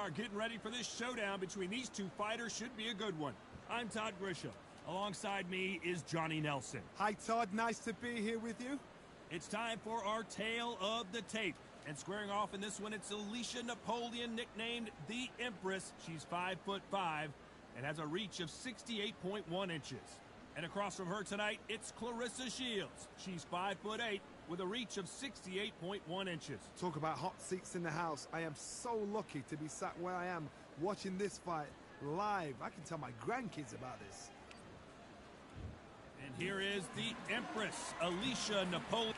are getting ready for this showdown between these two fighters. Should be a good one. I'm Todd Grisham. Alongside me is Johnny Nelson. Hi, Todd. Nice to be here with you. It's time for our tale of the tape. And squaring off in this one, it's Alicia Napoleon, nicknamed the Empress. She's 5'5" and has a reach of 68.1 inches. And across from her tonight, it's Claressa Shields. She's 5'8" with a reach of 68.1 inches. Talk about hot seats in the house. I am so lucky to be sat where I am watching this fight live. I can tell my grandkids about this. And here is the Empress, Alicia Napoleon.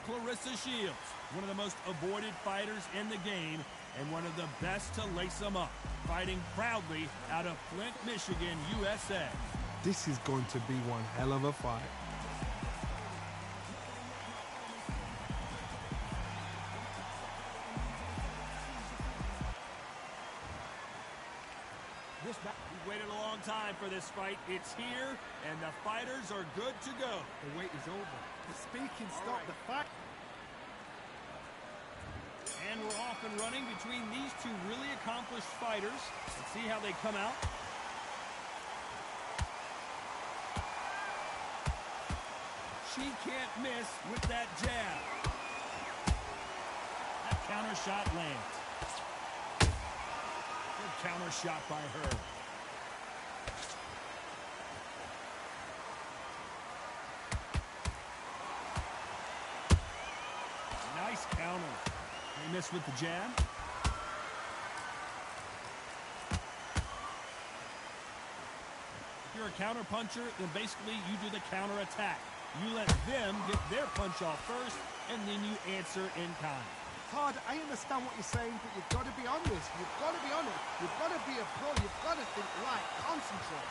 Claressa Shields, one of the most avoided fighters in the game and one of the best to lace them up, fighting proudly out of Flint, Michigan, USA. This is going to be one hell of a fight. We've waited a long time for this fight. It's here, and the fighters are good to go. The wait is over. The speaking stopped. The fight. And we're off and running between these two really accomplished fighters. Let's see how they come out. She can't miss with that jab. That counter shot lands. Good counter shot by her. Nice counter. They missed with the jab. If you're a counter puncher, then basically you do the counter attack. You let them get their punch off first, and then you answer in kind. Todd, I understand what you're saying, but you've got to be honest. You've got to be honest. You've got to be a pro. You've got to think right. Concentrate.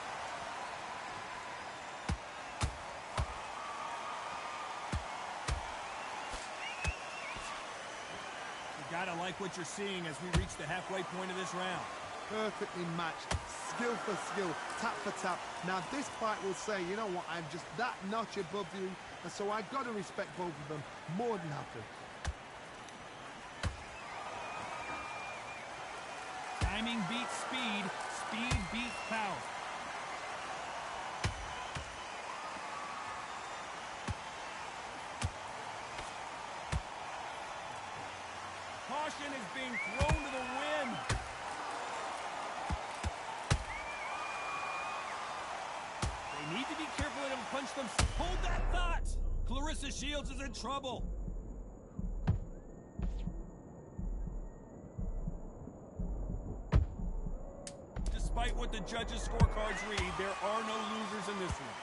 You gotta like what you're seeing as we reach the halfway point of this round. Perfectly matched. Skill for skill, tap for tap. Now this fight will say, you know what, I'm just that notch above you, and so I've got to respect both of them more than happy. Timing beats speed, speed beats power. Caution is being thrown to the wind. They need to be careful they don't punch them. Hold that thought! Claressa Shields is in trouble. Despite what the judges' scorecards read, there are no losers in this one.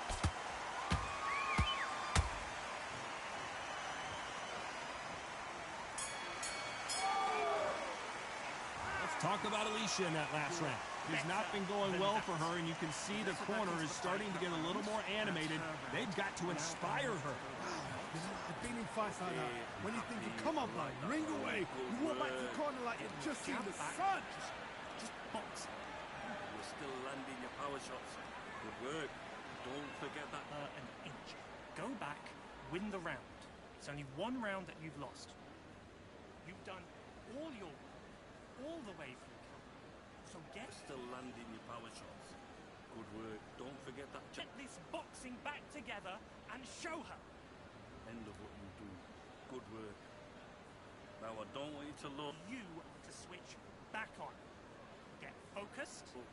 Let's talk about Alicia in that last round. It's not been going well for her, and you can see the corner is starting to get a little more animated. They've got to inspire her. You know, I've been in fights like that. When you're thinking, come on, man, ring away. You walk back to the corner like you've just seen the sun. Just box. You're still landing your power shots. Good work. Don't forget that. An inch. Go back, win the round. It's only one round that you've lost. You've done all your work, all the way through. So get... You're still landing your power shots. Good work. Don't forget that. Get this boxing back together and show her. End of what you do. Good work. Now I don't want you to look. You to switch back on. Get focused. Oh,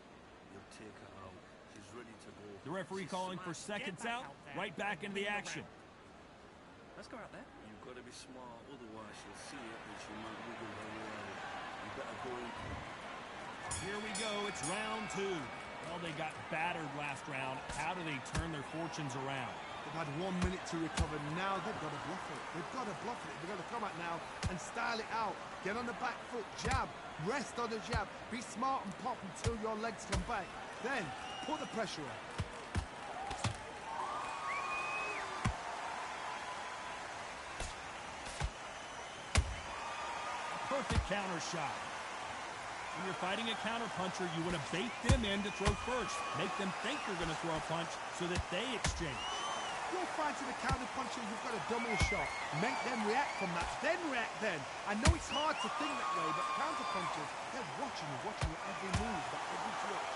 you'll take her out. She's ready to go. The referee calling for seconds out, right back into the action. Let's go out there. You've got to be smart, otherwise she'll see it and she might wiggle her way out. You better go in. Here we go, it's round two. Well, they got battered last round. How do they turn their fortunes around? They've had 1 minute to recover. Now they've got to bluff it. They've got to bluff it. They've got to come out now and style it out. Get on the back foot, jab, rest on the jab. Be smart and pop until your legs come back. Then, put the pressure on. Perfect counter shot. When you're fighting a counterpuncher, you want to bait them in to throw first. Make them think you're going to throw a punch so that they exchange. You're fighting the counter puncher, you've got a double shot. Make them react from that, then react then. I know it's hard to think that way, but counter punchers, they're watching your every move, that every twitch.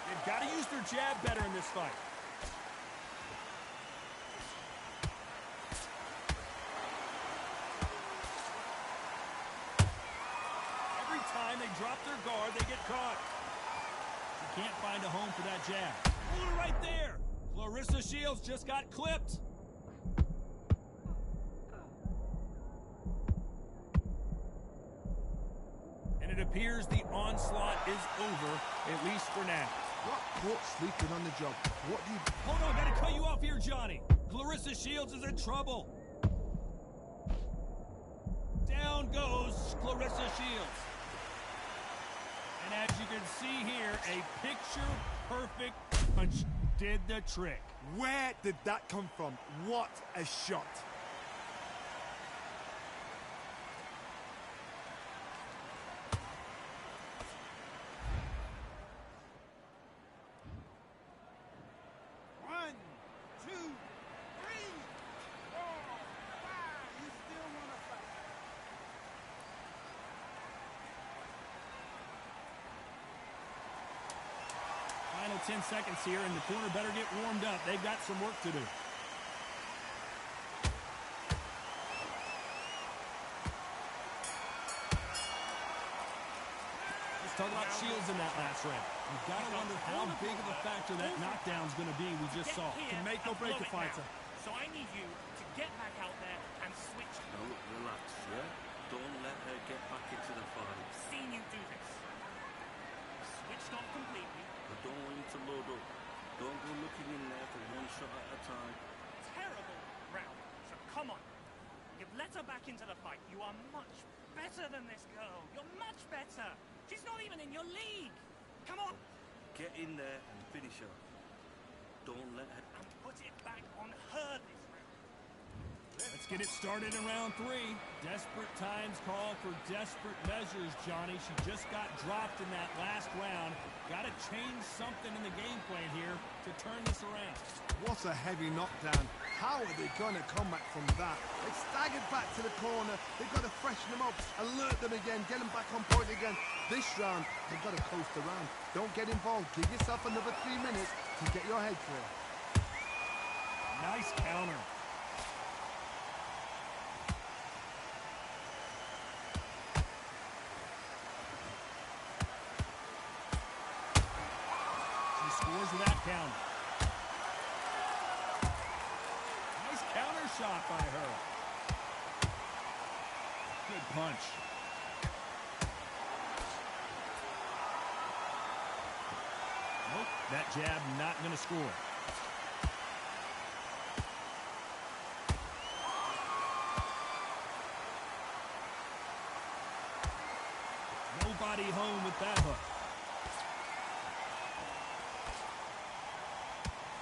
They've got to use their jab better in this fight. Every time they drop their guard, they get caught. She can't find a home for that jab. Ooh, right there. Clarissa Shields just got clipped. And it appears the onslaught is over, at least for now. Got caught sleeping on the job. What do you... Hold on, gotta cut you off here, Johnny. Clarissa Shields is in trouble. Down goes Clarissa Shields. And as you can see here, a picture-perfect punch did the trick. Where did that come from? What a shot. Final 10 seconds here, and the corner better get warmed up. They've got some work to do. Let's talk about Shields in that last round. You've got to wonder how big of a factor that knockdown's going to be we just saw. Can make or break a fighter. So I need you to get back out there and switch. No, relax, yeah? Don't let her get back into the fight. I've seen you do this. Switched off completely. I don't want you to load up. Don't go looking in there for one shot at a time. Terrible round. So come on. You've let her back into the fight. You are much better than this girl. You're much better. She's not even in your league. Come on. Get in there and finish her. Don't let her... And put it back on her this round. Let's get it started in round 3. Desperate times call for desperate measures, Johnny. She just got dropped in that last round. Got to change something in the game plan here to turn this around. What a heavy knockdown. How are they going to come back from that? They staggered back to the corner. They've got to freshen them up, alert them again, get them back on point again. This round, they've got to coast around. Don't get involved. Give yourself another 3 minutes to get your head clear. Nice counter. She scores with that counter. Nice counter shot by her. Good punch. Nope, that jab not going to score. Nobody home with that hook.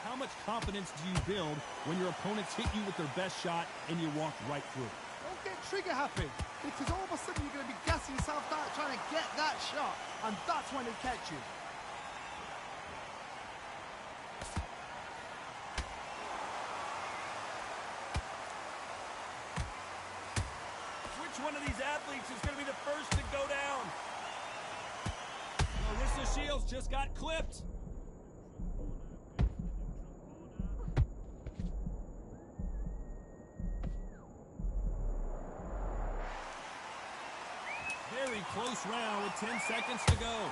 How much confidence do you build when your opponents hit you with their best shot and you walk right through it? Don't get trigger happy, because all of a sudden you're going to be gassing yourself out trying to get that shot, and that's when they catch you. Which one of these athletes is going to be the first to go down? Clarissa Shields just got clipped. Very close round with 10 seconds to go.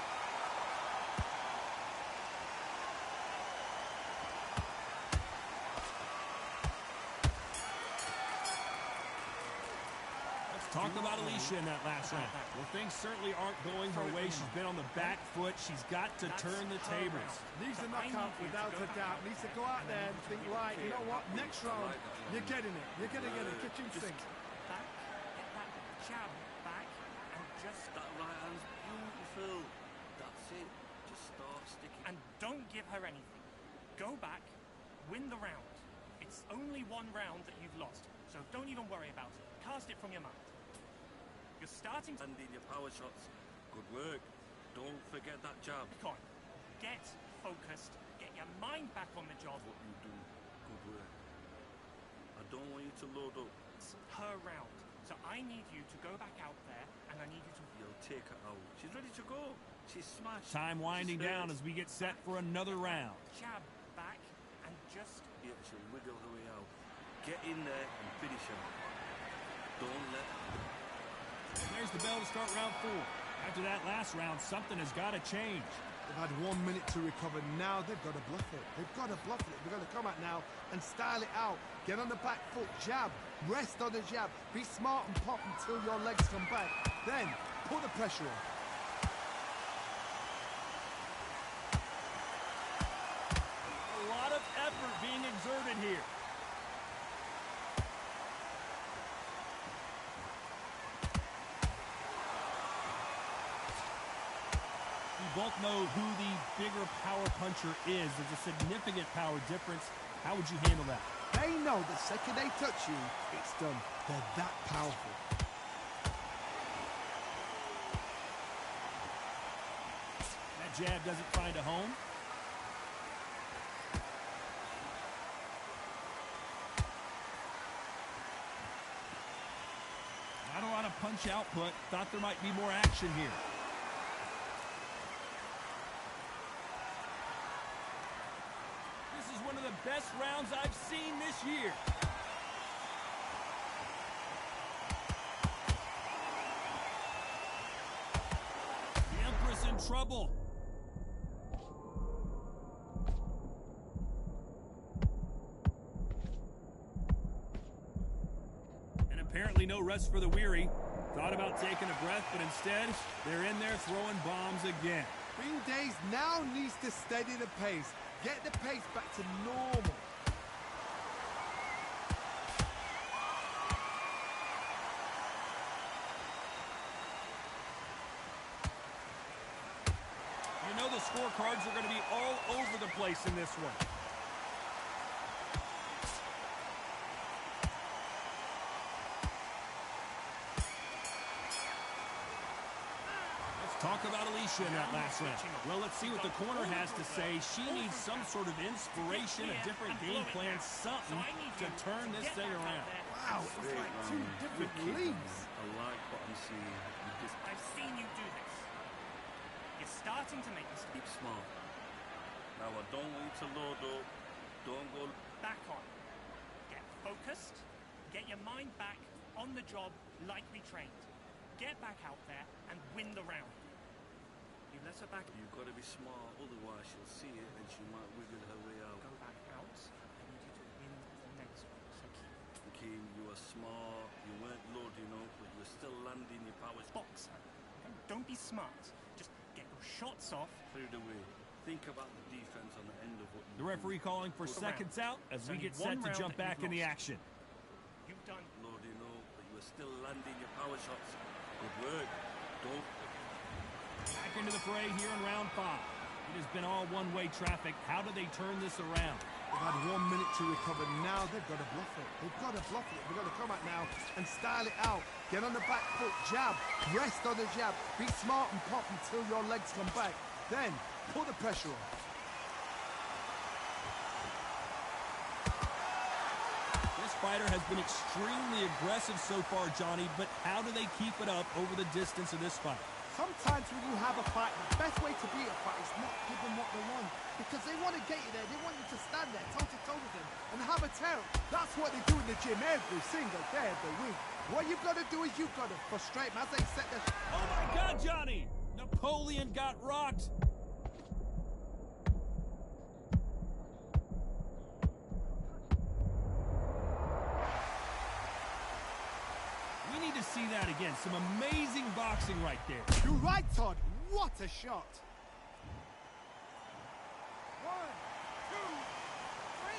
Talk about Alicia in that last round. Well, things certainly aren't going her way. She's been on the back foot. She's got to turn the tables. Needs a knockout without a doubt. Needs to go out there and think, right, you know what, next round, you're getting it. You're going to get a kitchen sink. Back, get that jab back, and just... That right hand's beautiful. That's it. Just start sticking. And don't give her anything. Go back, win the round. It's only one round that you've lost, so don't even worry about it. Cast it from your mind. You're starting to... And in your power shots. Good work. Don't forget that jab. Come on. Get focused. Get your mind back on the job. What you do. Good work. I don't want you to load up. It's her round. So I need you to go back out there, and I need you to... You'll take her out. She's ready to go. She's smashed. Time winding She's down hurt. as we get set for another round. Jab back and just... Yeah, she'll wiggle her way out. Get in there and finish her. Don't let... And there's the bell to start round 4. After that last round, something has got to change. They've had 1 minute to recover. Now they've got to bluff it. They've got to bluff it. They've got to come out now and style it out. Get on the back foot, jab, rest on the jab. Be smart and pop until your legs come back. Then put the pressure on. A lot of effort being exerted here. We both know who the bigger power puncher is. There's a significant power difference. How would you handle that? They know the second they touch you, it's done. They're that powerful. That jab doesn't find a home. Not a lot of punch output. Thought there might be more action here. This is one of the best rounds I've seen this year. The Empress in trouble. And apparently no rest for the weary. Thought about taking a breath, but instead, they're in there throwing bombs again. Green Days now needs to steady the pace. Get the pace back to normal. You know the scorecards are going to be all over the place in this one. Talk about Alicia in that last round. Well, let's see what the corner has to say. She needs some sort of inspiration, a different game plan, something to turn this thing around. Wow, it's like two different leagues. I like what I'm seeing. I've seen you do this. You're starting to make Keep mistakes. smart. Now, I don't want you to load up. Don't go... Back on. Get focused. Get your mind back on the job like we trained. Get back out there and win the round. You let her back. You've got to be smart, otherwise she'll see it and she might wiggle her way out. Go back out. I need you to win the next one. So keep Kim, you were smart, you weren't loading up, but you were still landing your powers. box her. Okay? Don't be smart. Just get your shots off. Put it away. Think about the defense on the end of what you The referee calling for seconds out as we get set to jump back in the action. You've done. loading up, but you were still landing your power shots. Good work. Don't... Back into the fray here in round 5. It has been all one-way traffic. How do they turn this around? They've had 1 minute to recover. Now they've got to bluff it. They've got to bluff it. They've got to come out now and style it out. Get on the back foot, jab, rest on the jab. Be smart and pop until your legs come back. Then put the pressure on. This fighter has been extremely aggressive so far, Johnny, but how do they keep it up over the distance of this fight? Sometimes when you have a fight, the best way to beat a fight is not give them what they want. Because they want to get you there. They want you to stand there toe-to-toe with them and have a tear. That's what they do in the gym every single day of the week. What you've got to do is you've got to frustrate them as they set their... Oh my God, Johnny! Napoleon got rocked. We need to see that again. Some amazing boxing right there. You're right, Todd. What a shot. 1, 2, 3, 4.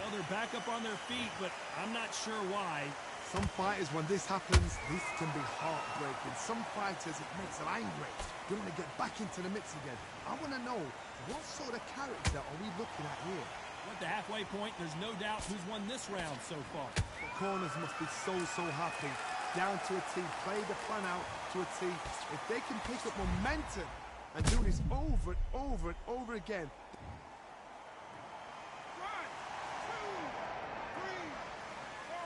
Well, they're back up on their feet, but I'm not sure why. Some fighters, when this happens, this can be heartbreaking. Some fighters, it makes them angry. They want to get back into the mix again. I want to know, what sort of character are we looking at here? At the halfway point, there's no doubt who's won this round so far. The corners must be so happy. Down to a T, play the plan out to a T. If they can pick up momentum and do this over and over and over again. 1, 2, 3, 4.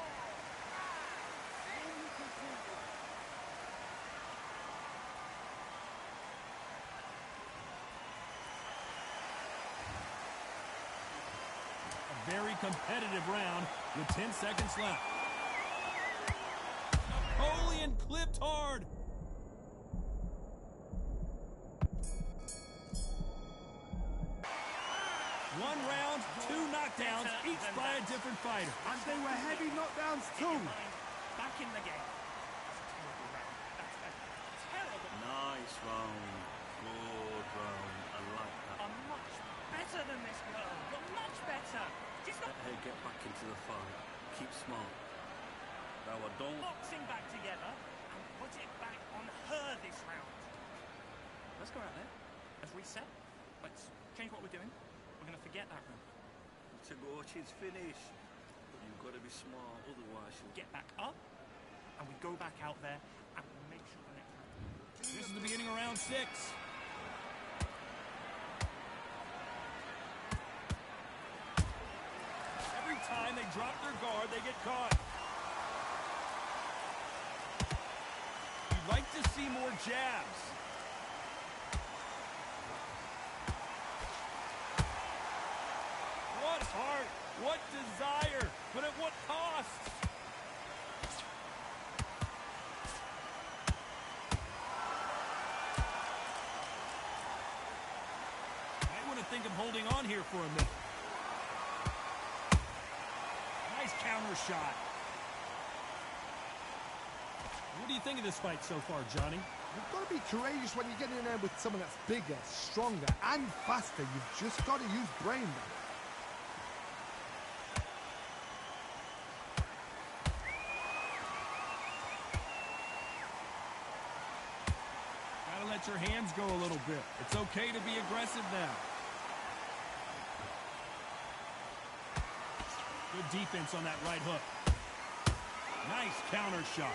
Very competitive round with 10 seconds left. Napoleon clipped hard. One round, 2 knockdowns, each by a different fighter. And they were heavy knockdowns too. Back in the game. That's a terrible. Nice round. Good round. I like that. I'm much better than this girl. You're much better. She's not Let her get back into the fight. Keep smart. Now I don't. boxing back together and put it back on her this round. Let's go out there. Let's reset. Let's change what we're doing. We're going to forget that round. To go, she's finished. You've got to be smart, otherwise she'll Get back up, and we go back out there and make sure the next round. This is the beginning of round 6. Every time they drop their guard, they get caught. You'd like to see more jabs. What heart, what desire, but at what cost? I want to think of holding on here for a minute. Nice counter shot. What do you think of this fight so far, Johnny? You've got to be courageous when you get in there with someone that's bigger, stronger, and faster. You've just got to use brain there. Gotta let your hands go a little bit. It's okay to be aggressive now. Good defense on that right hook. Nice counter shot.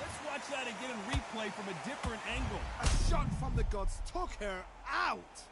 Let's watch that again in replay from a different angle. A shot from the gods took her out.